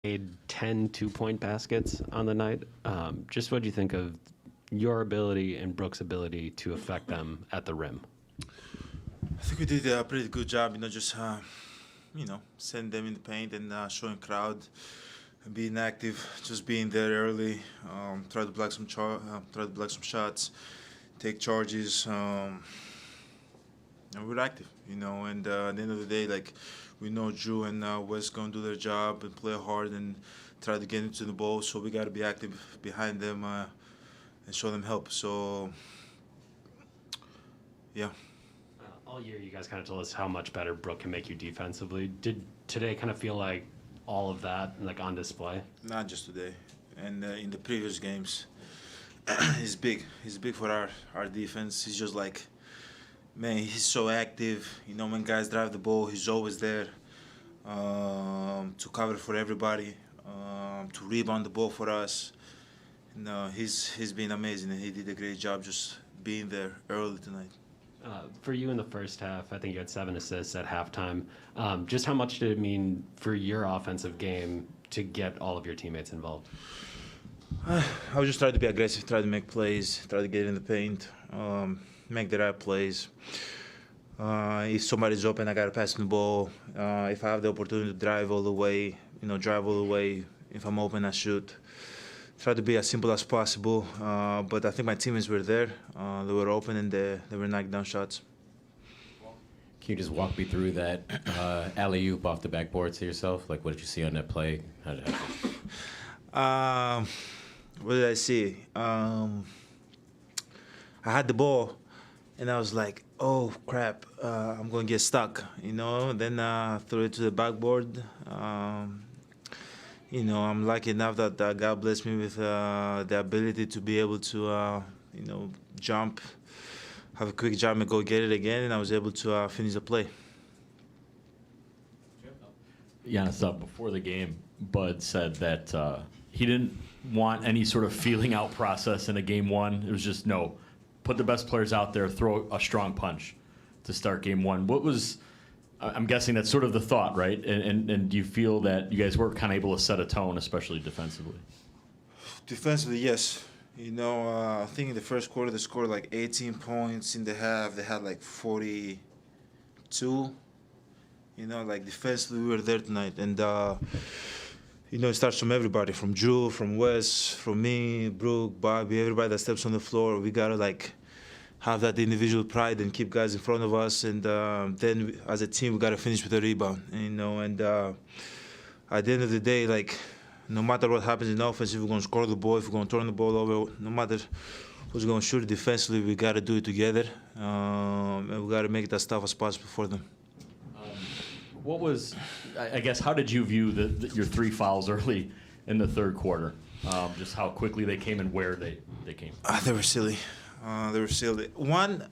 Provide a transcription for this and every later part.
made 10 two-point baskets on the night. Just what do you think of your ability and Brooks' ability to affect them at the rim? I think we did a pretty good job, just sending them in the paint and showing crowd, and being active, just being there early, try to block some shots, take charges, and we're active, And at the end of the day, like we know Drew and Wes gonna do their job and play hard and try to get into the ball, so we got to be active behind them and show them help. So, yeah. All year, you guys kind of told us how much better Brook can make you defensively. Did today kind of feel like all of that, like on display? Not just today, and in the previous games, he's big. He's big for our defense. He's just like, man, he's so active. When guys drive the ball, he's always there to cover for everybody, to rebound the ball for us. And he's been amazing, and he did a great job just being there early tonight. For you in the first half, I think you had 7 assists at halftime. Just how much did it mean for your offensive game to get all of your teammates involved? I was just trying to be aggressive, try to make plays, try to get in the paint, make the right plays. If somebody's open, I got to pass them the ball. If I have the opportunity to drive all the way, drive all the way. If I'm open, I shoot. Try to be as simple as possible, but I think my teammates were there. They were open and they were knocking down shots. Can you just walk me through that alley-oop off the backboard to yourself? Like, what did you see on that play? How did it happen? What did I see? I had the ball, and I was like, oh, crap, I'm going to get stuck, Then I threw it to the backboard. I'm lucky enough that God blessed me with the ability to be able to, jump, have a quick jump and go get it again, and I was able to finish the play. Giannis, before the game, Bud said that he didn't want any sort of feeling out process in a game one. It was just, no, put the best players out there, throw a strong punch to start game one. What was... I'm guessing that's sort of the thought, right? And do you feel that you guys were kind of able to set a tone, especially defensively? Defensively, yes. I think in the first quarter they scored like 18 points. In the half they had like 42. Like defensively we were there tonight. And, it starts from everybody, from Drew, from Wes, from me, Brooke, Bobby, everybody that steps on the floor. We got to have that individual pride and keep guys in front of us, and then as a team we got to finish with a rebound, and at the end of the day, no matter what happens in offense, if we're going to score the ball, if we're going to turn the ball over, no matter who's going to shoot it defensively, we got to do it together, and we got to make it as tough as possible for them. What was, I guess, how did you view your 3 fouls early in the third quarter? Just how quickly they came and where they came? They were silly. They were silly. One,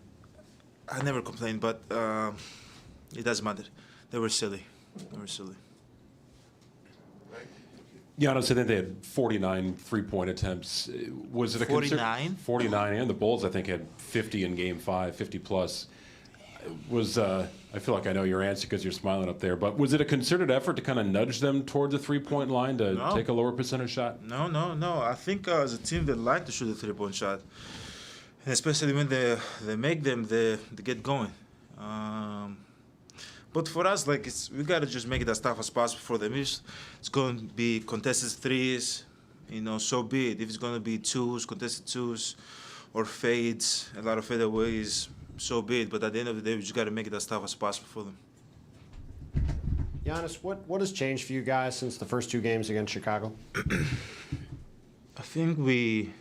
I never complained, but it doesn't matter. They were silly. Giannis, I think they had 49 three-point attempts. Was it a 49? 49, and the Bulls, I think, had 50 in Game 5, 50-plus. I feel like I know your answer because you're smiling up there, but was it a concerted effort to kind of nudge them towards the three-point line to take a lower percentage shot? No. I think as a team, they like to shoot a three-point shot. And especially when they make them, they get going. But for us, we gotta just make it as tough as possible for them. It's going to be contested threes, so be it. If it's going to be contested twos, or fades, a lot of fadeaways, so be it. But at the end of the day, we just gotta make it as tough as possible for them. Giannis, what has changed for you guys since the first 2 games against Chicago? I think we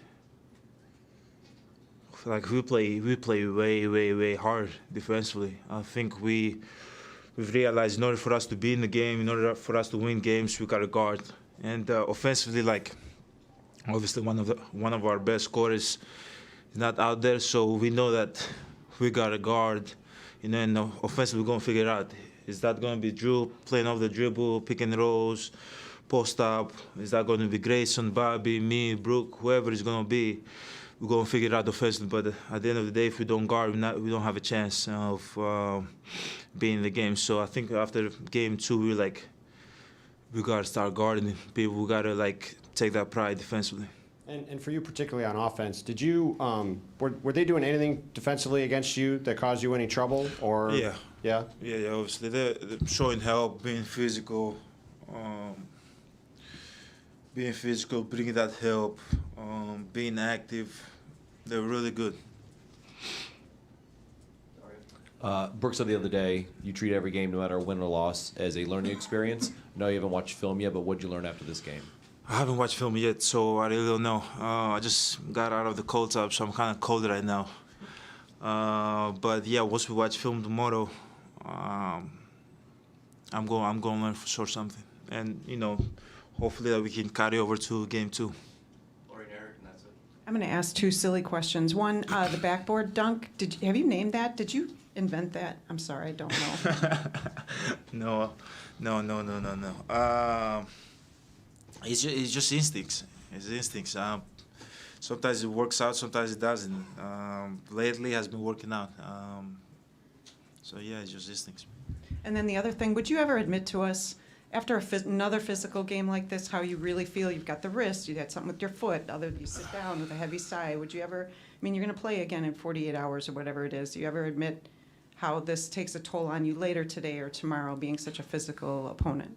play way hard defensively. I think we've realized in order for us to be in the game, in order for us to win games, we got to guard. And offensively, obviously one of our best scorers is not out there, so we know that we got to guard. And offensively we're gonna figure it out. Is that gonna be Drew playing off the dribble, pick and rolls, post up? Is that gonna be Grayson, Bobby, me, Brooke, whoever it's gonna be? We're going to figure it out offensively, but at the end of the day, if we don't guard, we don't have a chance of being in the game. So I think after game 2, we we gotta start guarding people. We gotta like take that pride defensively. And for you, particularly on offense, did you were they doing anything defensively against you that caused you any trouble? Or Yeah. yeah. Yeah, obviously they're showing help, being physical, bringing that help, being active. They're really good. Brooke said the other day, you treat every game, no matter win or loss, as a learning experience. No, you haven't watched film yet, but what'd you learn after this game? I haven't watched film yet, so I really don't know. I just got out of the cold tub, so I'm kind of cold right now. But yeah, once we watch film tomorrow, I'm going to learn for sure something, and hopefully that we can carry over to game 2. I'm going to ask 2 silly questions. One, the backboard dunk. Have you named that? Did you invent that? I'm sorry, I don't know. No. It's just instincts. It's instincts. Sometimes it works out, sometimes it doesn't. Lately, it has been working out. So yeah, it's just instincts. And then the other thing, would you ever admit to us, after another physical game like this, how you really feel? You've got the wrist, you had something with your foot, you sit down with a heavy sigh. Would you ever, you're going to play again in 48 hours or whatever it is. Do you ever admit how this takes a toll on you later today or tomorrow, being such a physical opponent?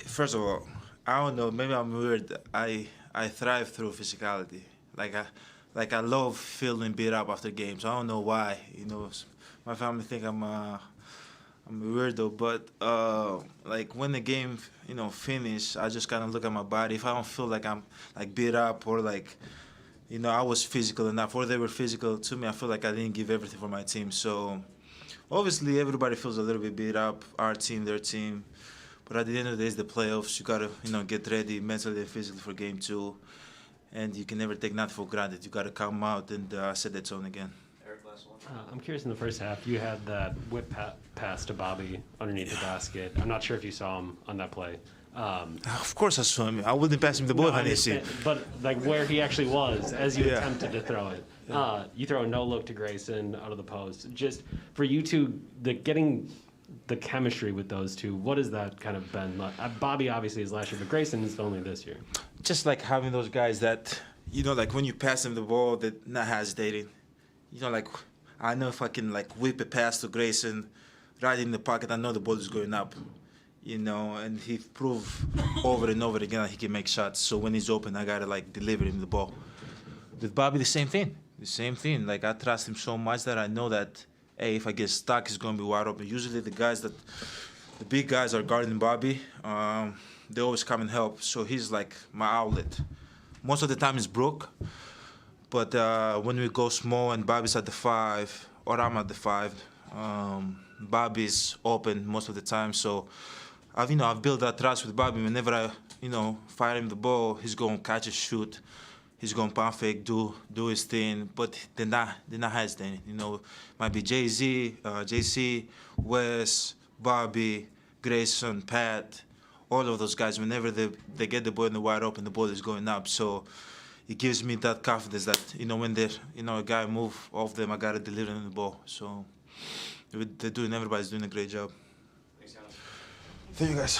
First of all, I don't know, maybe I'm weird. I thrive through physicality. Like I love feeling beat up after games. I don't know why. My family think I'm a weirdo, but like when the game finish, I just kind of look at my body. If I don't feel like I'm like beat up or like I was physical enough, or they were physical to me, I feel like I didn't give everything for my team. So obviously everybody feels a little bit beat up, our team, their team. But at the end of the day, it's the playoffs. You gotta get ready mentally and physically for game 2, and you can never take nothing for granted. You gotta come out and set the tone again. I'm curious, in the first half, you had that whip pass to Bobby underneath the basket. I'm not sure if you saw him on that play. Of course I saw him. I wouldn't pass him the ball if I didn't see him. But like where he actually was as you attempted to throw it. You throw a no-look to Grayson out of the post. Just for you two, getting the chemistry with those two, what has that kind of been like? Bobby obviously is last year, but Grayson is only this year. Just like having those guys that, like when you pass them the ball, they're not hesitating. Like I know if I can like whip a pass to Grayson right in the pocket, I know the ball is going up. And he proved over and over again that he can make shots. So when he's open, I gotta like deliver him the ball. With Bobby, the same thing. Like I trust him so much that I know that, hey, if I get stuck, he's gonna be wide open. Usually the big guys are guarding Bobby. They always come and help. So he's like my outlet. Most of the time it's Brooke, but when we go small and Bobby's at the 5 or I'm at the 5, Bobby's open most of the time. So I've built that trust with Bobby. Whenever I fire him the ball, he's gonna catch a shoot. He's going to pump fake, do his thing, but they're not hesitating. Might be Jay-Z, JC, Wes, Bobby, Grayson, Pat, all of those guys. Whenever they get the ball in the wide open, the ball is going up. So it gives me that confidence that when a guy move off them, I gotta deliver them the ball. So everybody's doing a great job. Thanks, Giannis. Thank you guys.